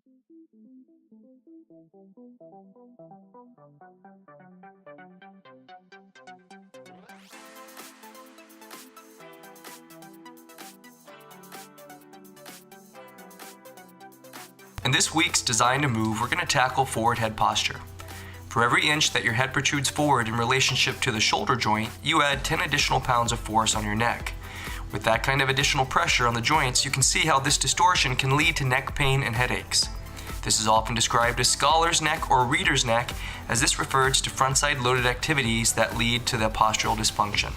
In this week's Design to Move, we're going to tackle forward head posture. For every inch that your head protrudes forward in relationship to the shoulder joint, you add 10 additional pounds of force on your neck. With that kind of additional pressure on the joints, you can see how this distortion can lead to neck pain and headaches. This is often described as scholar's neck or reader's neck, as this refers to frontside loaded activities that lead to the postural dysfunction.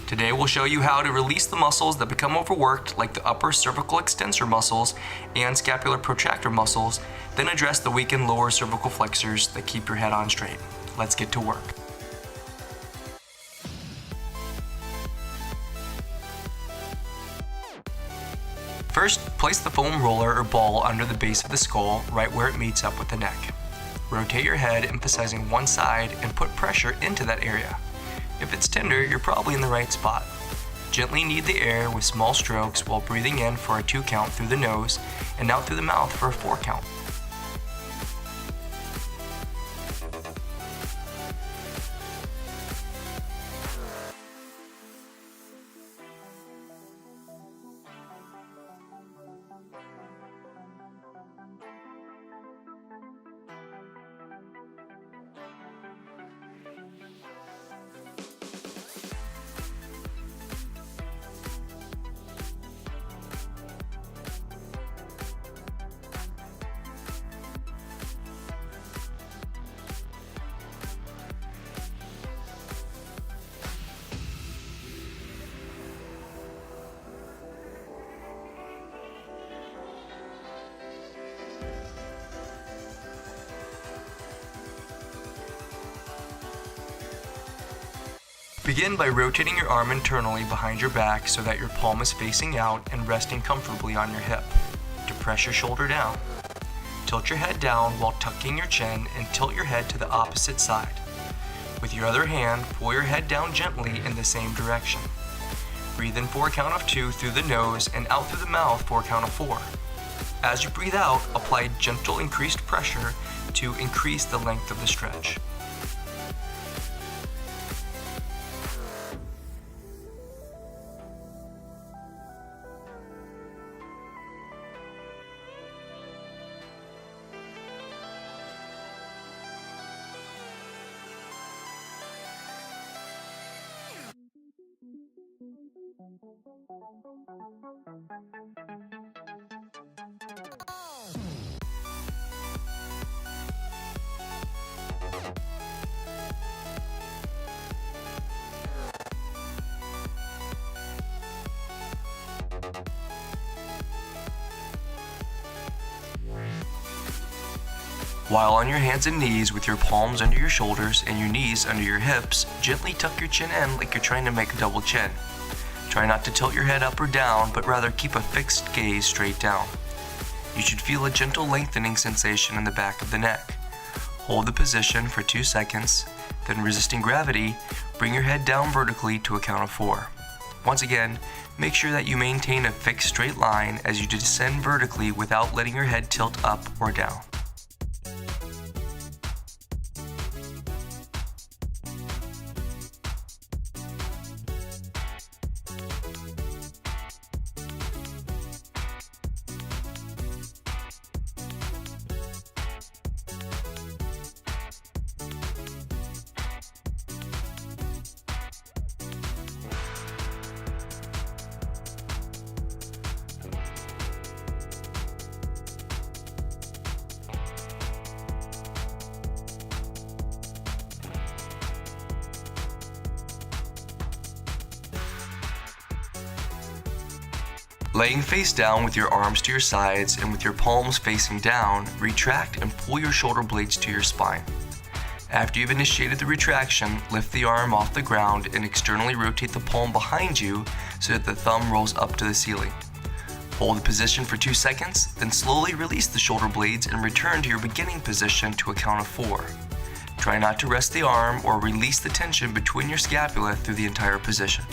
Today we'll show you how to release the muscles that become overworked, like the upper cervical extensor muscles and scapular protractor muscles, then address the weakened lower cervical flexors that keep your head on straight. Let's get to work. First, place the foam roller or ball under the base of the skull, right where it meets up with the neck. Rotate your head, emphasizing one side, and put pressure into that area. If it's tender, you're probably in the right spot. Gently knead the air with small strokes while breathing in for a 2 count through the nose and out through the mouth for a 4 count. Begin by rotating your arm internally behind your back so that your palm is facing out and resting comfortably on your hip. Depress your shoulder down. Tilt your head down while tucking your chin and tilt your head to the opposite side. With your other hand, pull your head down gently in the same direction. Breathe in for a count of 2 through the nose and out through the mouth for a count of 4. As you breathe out, apply gentle increased pressure to increase the length of the stretch. While on your hands and knees with your palms under your shoulders and your knees under your hips, gently tuck your chin in like you're trying to make a double chin. Try not to tilt your head up or down, but rather keep a fixed gaze straight down. You should feel a gentle lengthening sensation in the back of the neck. Hold the position for 2 seconds, then resisting gravity, bring your head down vertically to a count of 4. Once again, make sure that you maintain a fixed straight line as you descend vertically without letting your head tilt up or down. Laying face down with your arms to your sides and with your palms facing down, retract and pull your shoulder blades to your spine. After you've initiated the retraction, lift the arm off the ground and externally rotate the palm behind you so that the thumb rolls up to the ceiling. Hold the position for 2 seconds, then slowly release the shoulder blades and return to your beginning position to a count of 4. Try not to rest the arm or release the tension between your scapula through the entire position.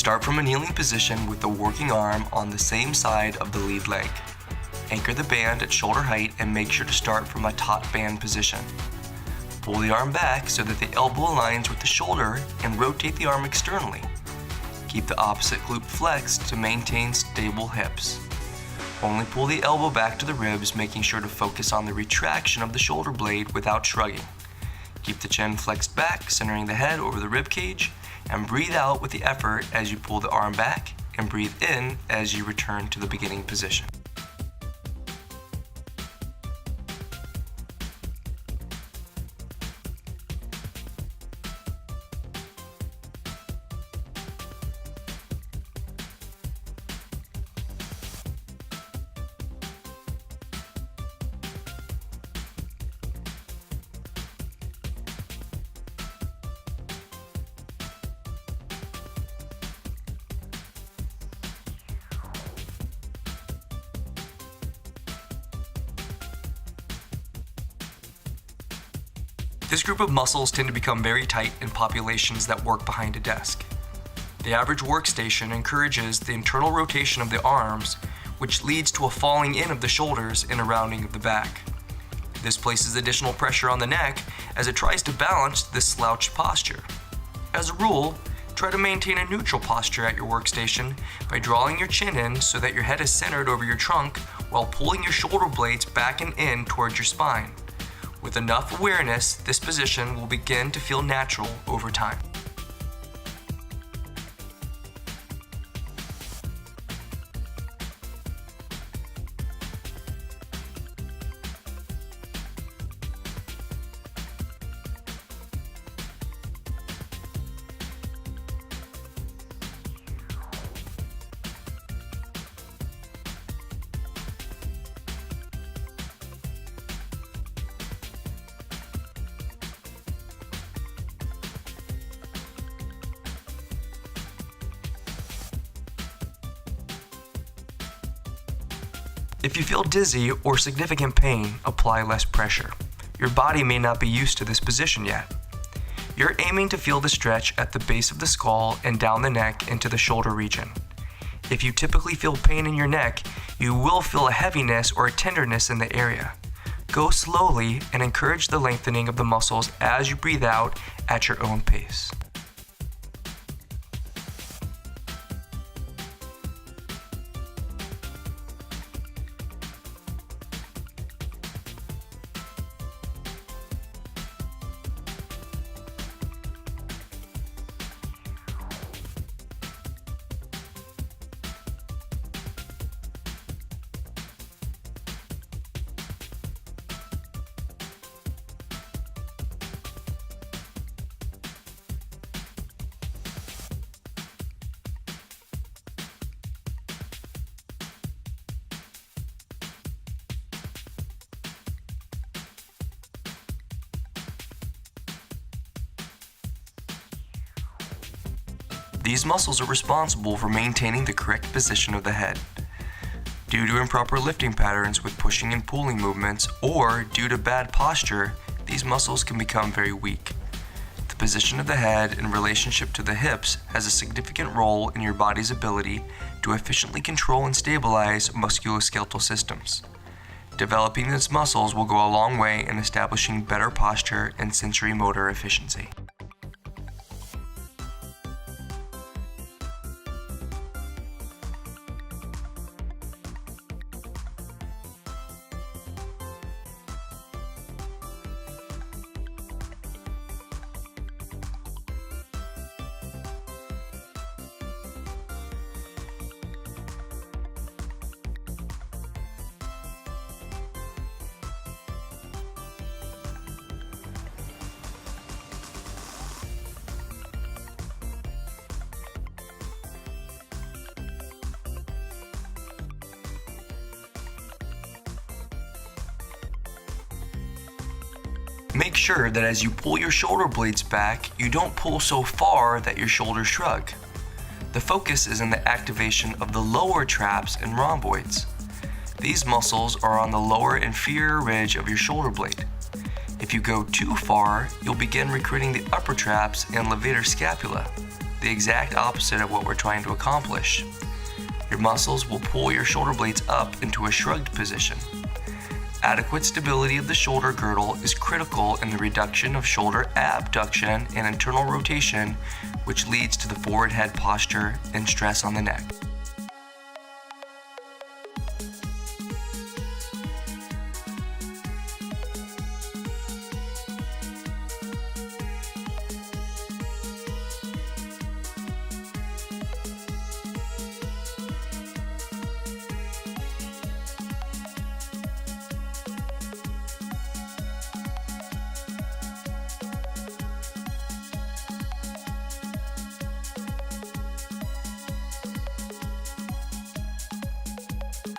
Start from a kneeling position with the working arm on the same side of the lead leg. Anchor the band at shoulder height and make sure to start from a taut band position. Pull the arm back so that the elbow aligns with the shoulder and rotate the arm externally. Keep the opposite glute flexed to maintain stable hips. Only pull the elbow back to the ribs, making sure to focus on the retraction of the shoulder blade without shrugging. Keep the chin flexed back, centering the head over the rib cage, and breathe out with the effort as you pull the arm back, and breathe in as you return to the beginning position. This group of muscles tend to become very tight in populations that work behind a desk. The average workstation encourages the internal rotation of the arms, which leads to a falling in of the shoulders and a rounding of the back. This places additional pressure on the neck as it tries to balance this slouched posture. As a rule, try to maintain a neutral posture at your workstation by drawing your chin in so that your head is centered over your trunk while pulling your shoulder blades back and in towards your spine. With enough awareness, this position will begin to feel natural over time. If you feel dizzy or significant pain, apply less pressure. Your body may not be used to this position yet. You're aiming to feel the stretch at the base of the skull and down the neck into the shoulder region. If you typically feel pain in your neck, you will feel a heaviness or a tenderness in the area. Go slowly and encourage the lengthening of the muscles as you breathe out at your own pace. These muscles are responsible for maintaining the correct position of the head. Due to improper lifting patterns with pushing and pulling movements, or due to bad posture, these muscles can become very weak. The position of the head in relationship to the hips has a significant role in your body's ability to efficiently control and stabilize musculoskeletal systems. Developing these muscles will go a long way in establishing better posture and sensory motor efficiency. Make sure that as you pull your shoulder blades back, you don't pull so far that your shoulders shrug. The focus is in the activation of the lower traps and rhomboids. These muscles are on the lower inferior ridge of your shoulder blade. If you go too far, you'll begin recruiting the upper traps and levator scapula, the exact opposite of what we're trying to accomplish. Your muscles will pull your shoulder blades up into a shrugged position. Adequate stability of the shoulder girdle is critical in the reduction of shoulder abduction and internal rotation, which leads to the forward head posture and stress on the neck.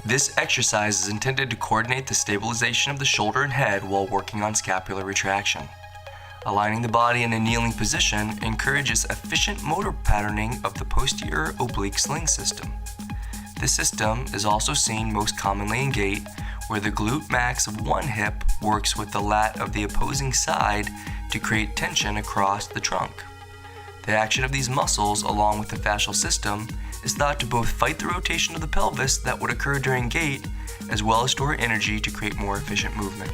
This exercise is intended to coordinate the stabilization of the shoulder and head while working on scapular retraction. Aligning the body in a kneeling position encourages efficient motor patterning of the posterior oblique sling system. This system is also seen most commonly in gait, where the glute max of one hip works with the lat of the opposing side to create tension across the trunk. The action of these muscles, along with the fascial system, is thought to both fight the rotation of the pelvis that would occur during gait, as well as store energy to create more efficient movement.